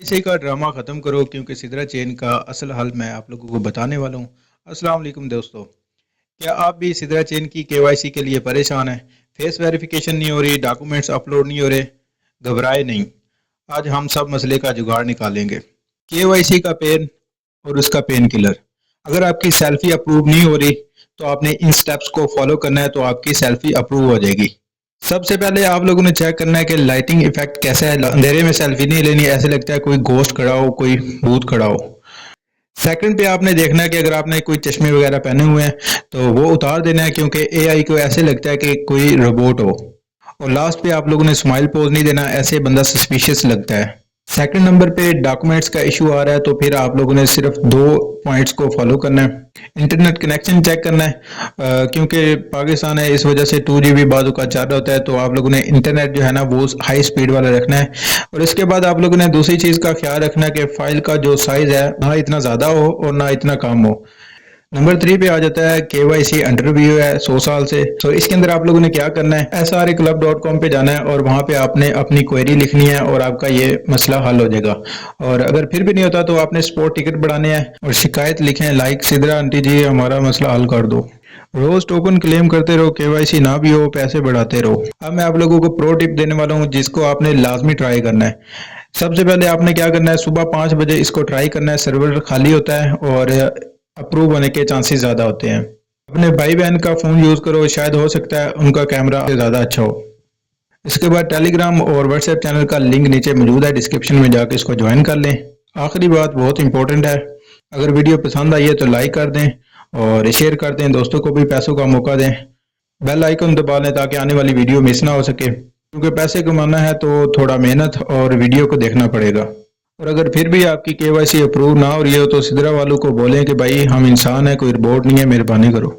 इसी का ड्रामा ख़त्म करो क्योंकि सिदरा चेन का असल हल मैं आप लोगों को बताने वाला हूँ। अस्सलाम वालेकुम दोस्तों, क्या आप भी सिदरा चेन की केवाईसी के लिए परेशान हैं? फेस वेरिफिकेशन नहीं हो रही, डॉक्यूमेंट्स अपलोड नहीं हो रहे? घबराए नहीं, आज हम सब मसले का जुगाड़ निकालेंगे। केवाईसी का पेन और उसका पेन किलर। अगर आपकी सेल्फी अप्रूव नहीं हो रही तो आपने इन स्टेप्स को फॉलो करना है तो आपकी सेल्फी अप्रूव हो जाएगी। सबसे पहले आप लोगों ने चेक करना है कि लाइटिंग इफेक्ट कैसा है। अंधेरे में सेल्फी नहीं लेनी, ऐसे लगता है कोई घोस्ट खड़ा हो, कोई भूत खड़ा हो। सेकंड पे आपने देखना है कि अगर आपने कोई चश्मे वगैरह पहने हुए हैं तो वो उतार देना है क्योंकि एआई को ऐसे लगता है कि कोई रोबोट हो। और लास्ट पे आप लोगों ने स्माइल पोज नहीं देना, ऐसे बंदा सस्पिशियस लगता है। सेकंड नंबर पे डॉक्यूमेंट्स का इशू आ रहा है तो फिर आप लोगों ने सिर्फ दो पॉइंट्स को फॉलो करना है। इंटरनेट कनेक्शन चेक करना है, क्योंकि पाकिस्तान है इस वजह से 2 GB बाजू का चार्ज होता है, तो आप लोगों ने इंटरनेट जो है ना वो हाई स्पीड वाला रखना है। और इसके बाद आप लोगों ने दूसरी चीज़ का ख्याल रखना है कि फाइल का जो साइज है ना इतना ज़्यादा हो और ना इतना कम हो। नंबर 3 पे आ जाता है केवाईसी इंटरव्यू है 100 साल से। तो इसके अंदर आप लोगों ने क्या करना है, srclub.com पे जाना है और वहां पे आपने अपनी क्वेरी लिखनी है और आपका ये मसला हल हो जाएगा। और अगर फिर भी नहीं होता तो आपने स्पोर्ट टिकट बढ़ाने हैं और शिकायत लिखें लाइक सिदरा आंटी जी हमारा मसला हल कर दो। रोज टोकन क्लेम करते रहो, केवाईसी ना भी हो पैसे बढ़ाते रहो। अब मैं आप लोगों को प्रो टिप देने वाला हूँ जिसको आपने लाजमी ट्राई करना है। सबसे पहले आपने क्या करना है, सुबह 5 बजे इसको ट्राई करना है। सर्वर खाली होता है और अप्रूव होने के चांसेस ज़्यादा होते हैं। अपने भाई बहन का फ़ोन यूज़ करो, शायद हो सकता है उनका कैमरा ज़्यादा अच्छा हो। इसके बाद टेलीग्राम और व्हाट्सएप चैनल का लिंक नीचे मौजूद है, डिस्क्रिप्शन में जाके इसको ज्वाइन कर लें। आखिरी बात बहुत इंपॉर्टेंट है, अगर वीडियो पसंद आई है तो लाइक कर दें और शेयर कर दें, दोस्तों को भी पैसों का मौका दें। बेल आइकन दबा लें ताकि आने वाली वीडियो मिस ना हो सके, क्योंकि पैसे कमाना है तो थोड़ा मेहनत और वीडियो को देखना पड़ेगा। और अगर फिर भी आपकी केवाईसी अप्रूव ना हो रही हो तो सिदरा वालों को बोलें कि भाई हम इंसान हैं, कोई रोबोट नहीं है, मेहरबानी करो।